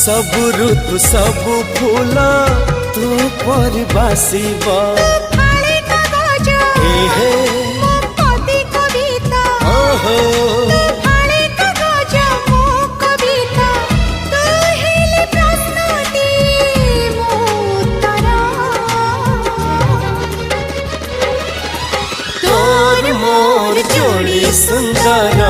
सब ऋतु सब फूल तू पर बासिबा फाळे कागज एहे मो पदी कविता ओहो फाळे कागज मो कविता तू हेली प्रश्नटी मो उत्तर तोर मोर जोड़ी सुंदर